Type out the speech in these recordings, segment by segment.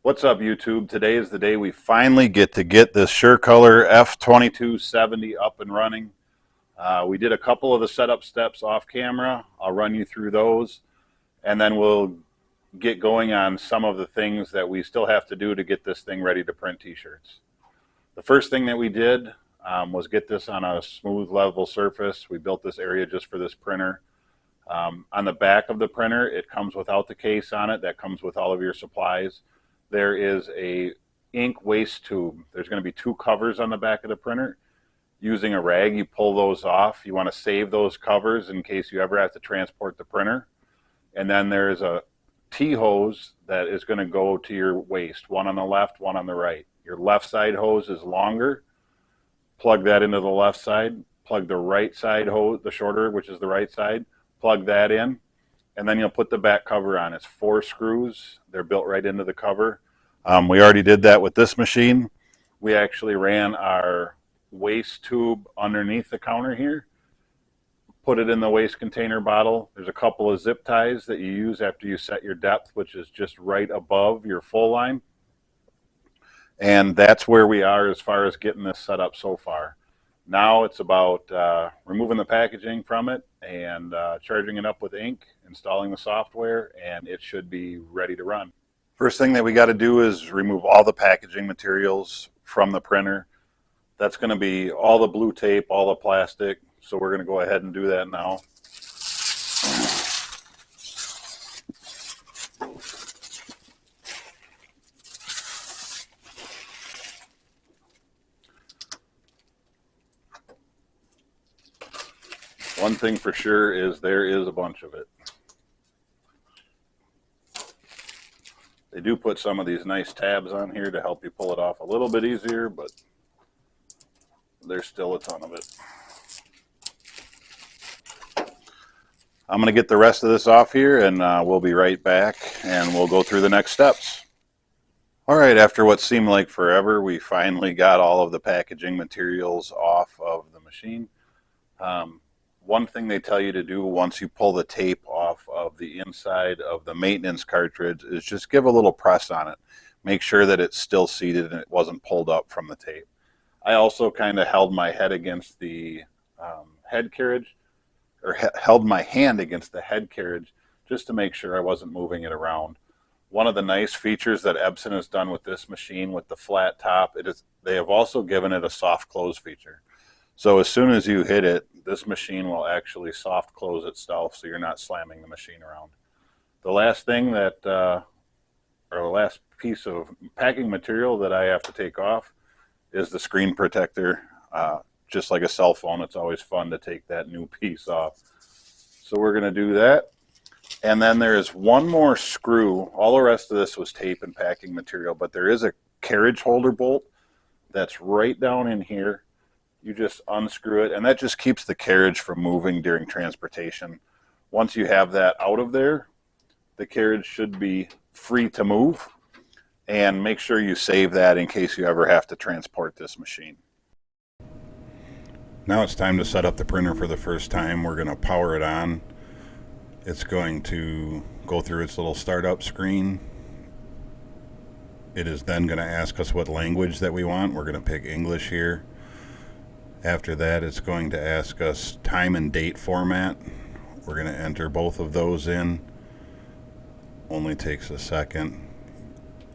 What's up, YouTube? Today is the day we finally get this SureColor F2270 up and running. We did a couple of the setup steps off camera. I'll run you through those, and then we'll get going on some of the things that we still have to do to get this thing ready to print t-shirts. The first thing that we did was get this on a smooth, level surface. We built this area just for this printer. On the back of the printer, it comes without the case on it. That comes with all of your supplies. There is a ink waste tube. There's going to be two covers on the back of the printer. Using a rag, you pull those off. You want to save those covers in case you ever have to transport the printer. And then there's a T-hose that is going to go to your waste, one on the left, one on the right. Your left side hose is longer. Plug that into the left side. Plug the right side hose, the shorter, which is the right side. Plug that in. And then you'll put the back cover on. It's 4 screws. They're built right into the cover. We already did that with this machine. We actually ran our waste tube underneath the counter here, put it in the waste container bottle. There's a couple of zip ties that you use after you set your depth, which is just right above your full line. And that's where we are as far as getting this set up so far. Now it's about removing the packaging from it and charging it up with ink, installing the software, and it should be ready to run. First thing that we got to do is remove all the packaging materials from the printer. That's going to be all the blue tape, all the plastic, so we're going to go ahead and do that now. One thing for sure is there is a bunch of it. They do put some of these nice tabs on here to help you pull it off a little bit easier, but there's still a ton of it. I'm going to get the rest of this off here, and we'll be right back, and we'll go through the next steps. All right, after what seemed like forever, we finally got all of the packaging materials off of the machine. One thing they tell you to do once you pull the tape off of the inside of the maintenance cartridge is just give a little press on it. Make sure that it's still seated and it wasn't pulled up from the tape. I also kind of held my head against the head carriage, or held my hand against the head carriage just to make sure I wasn't moving it around. One of the nice features that Epson has done with this machine with the flat top, they have also given it a soft close feature. So as soon as you hit it, this machine will actually soft close itself so you're not slamming the machine around. The last thing that, or the last piece of packing material that I have to take off is the screen protector. Just like a cell phone, it's always fun to take that new piece off. So we're going to do that. And then there's one more screw. All the rest of this was tape and packing material, but there is a carriage holder bolt that's right down in here. You just unscrew it, and that just keeps the carriage from moving during transportation. Once you have that out of there, the carriage should be free to move, and make sure you save that in case you ever have to transport this machine. Now it's time to set up the printer for the first time. We're going to power it on. It's going to go through its little startup screen. It is then going to ask us what language that we want. We're going to pick English here. After that, it's going to ask us time and date format. We're going to enter both of those in. Only takes a second.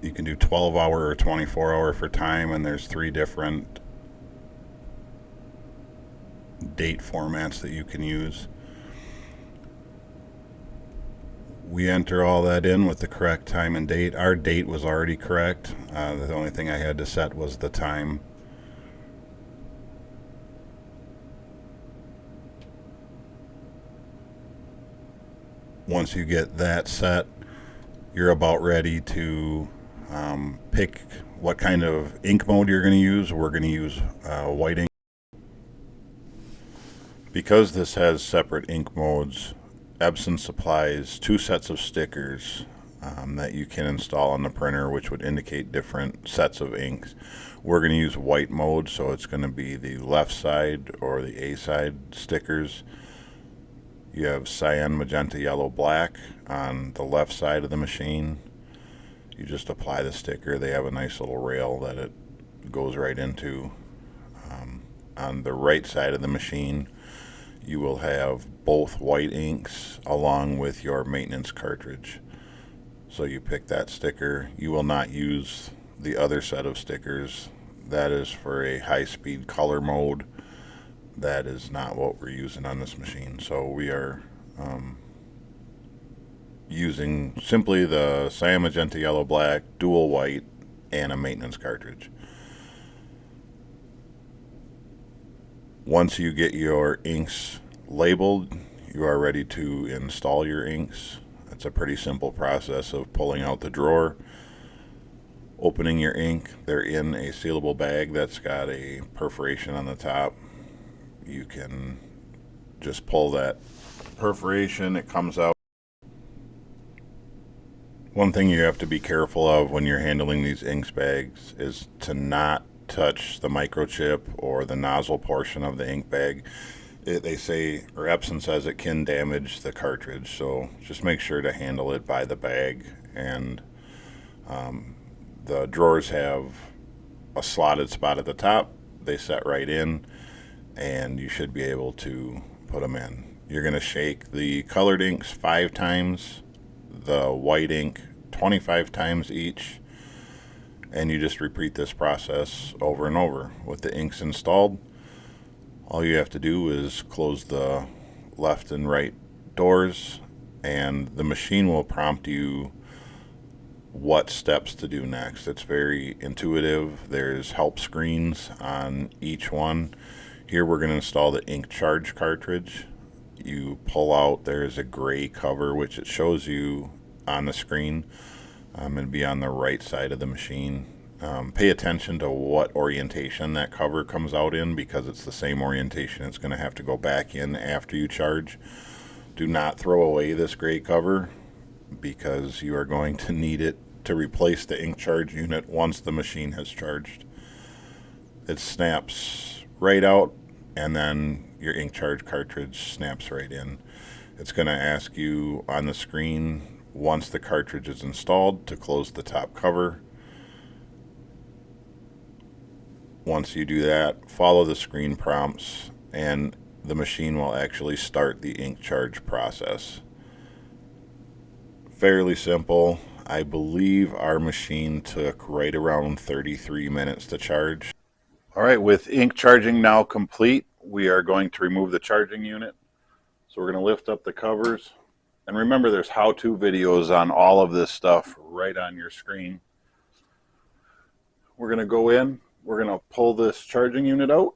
You can do 12-hour or 24-hour for time, and there's 3 different date formats that you can use. We enter all that in with the correct time and date. Our date was already correct. The only thing I had to set was the time. Once you get that set, you're about ready to pick what kind of ink mode you're going to use. We're going to use white ink. Because this has separate ink modes, Epson supplies 2 sets of stickers that you can install on the printer, which would indicate different sets of inks. We're going to use white mode, so it's going to be the left side or the A side stickers. You have cyan, magenta, yellow, black on the left side of the machine. You just apply the sticker. They have a nice little rail that it goes right into. On the right side of the machine, you will have both white inks along with your maintenance cartridge. So you pick that sticker. You will not use the other set of stickers. That is for a high-speed color mode. That is not what we're using on this machine. So we are using simply the cyan, magenta, yellow, black, dual white, and a maintenance cartridge. Once you get your inks labeled, you are ready to install your inks. It's a pretty simple process of pulling out the drawer, opening your ink. They're in a sealable bag that's got a perforation on the top. You can just pull that perforation, it comes out. One thing you have to be careful of when you're handling these inks bags is to not touch the microchip or the nozzle portion of the ink bag. They say, or Epson says, it can damage the cartridge, so just make sure to handle it by the bag. And the drawers have a slotted spot at the top. They set right in, and you should be able to put them in. You're going to shake the colored inks 5 times, the white ink 25 times each, and you just repeat this process over and over. With the inks installed, all you have to do is close the left and right doors, and the machine will prompt you what steps to do next. It's very intuitive. There's help screens on each one. Here we're going to install the ink charge cartridge. You pull out, there's a gray cover which it shows you on the screen. It'll be on the right side of the machine. Pay attention to what orientation that cover comes out in, because it's the same orientation it's going to have to go back in after you charge. Do not throw away this gray cover, because you are going to need it to replace the ink charge unit once the machine has charged. It snaps right out, and then your ink charge cartridge snaps right in. It's going to ask you on the screen, once the cartridge is installed, to close the top cover. Once you do that, follow the screen prompts, and the machine will actually start the ink charge process. Fairly simple. I believe our machine took right around 33 minutes to charge. All right, with ink charging now complete, we are going to remove the charging unit. So we're going to lift up the covers. And remember, there's how-to videos on all of this stuff right on your screen. We're going to go in. We're going to pull this charging unit out.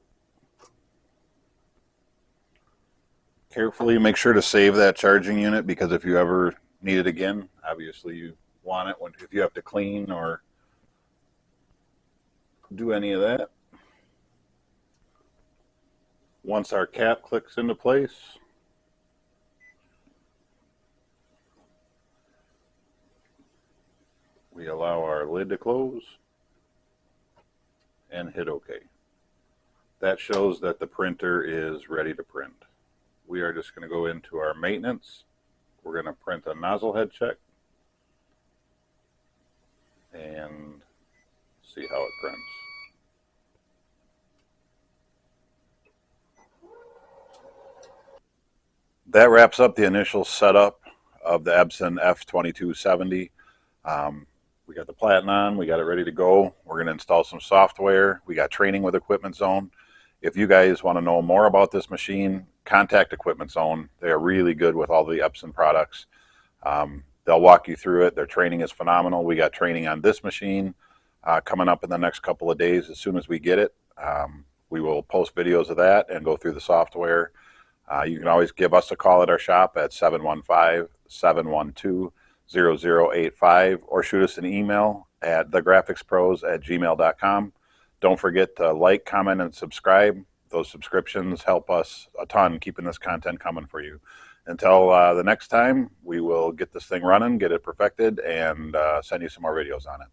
Carefully make sure to save that charging unit, because if you ever need it again, obviously you want it if you have to clean or do any of that. Once our cap clicks into place, we allow our lid to close and hit OK. That shows that the printer is ready to print. We are just going to go into our maintenance. We're going to print a nozzle head check and see how it prints. That wraps up the initial setup of the Epson F2270. We got the platen on, we got it ready to go. We're going to install some software. We got training with Equipment Zone. If you guys want to know more about this machine, contact Equipment Zone. They are really good with all the Epson products. They'll walk you through it. Their training is phenomenal. We got training on this machine coming up in the next couple of days. As soon as we get it, we will post videos of that and go through the software. You can always give us a call at our shop at 715-712-0085 or shoot us an email at thegraphicspros@gmail.com. Don't forget to like, comment, and subscribe. Those subscriptions help us a ton keeping this content coming for you. Until the next time, we will get this thing running, get it perfected, and send you some more videos on it.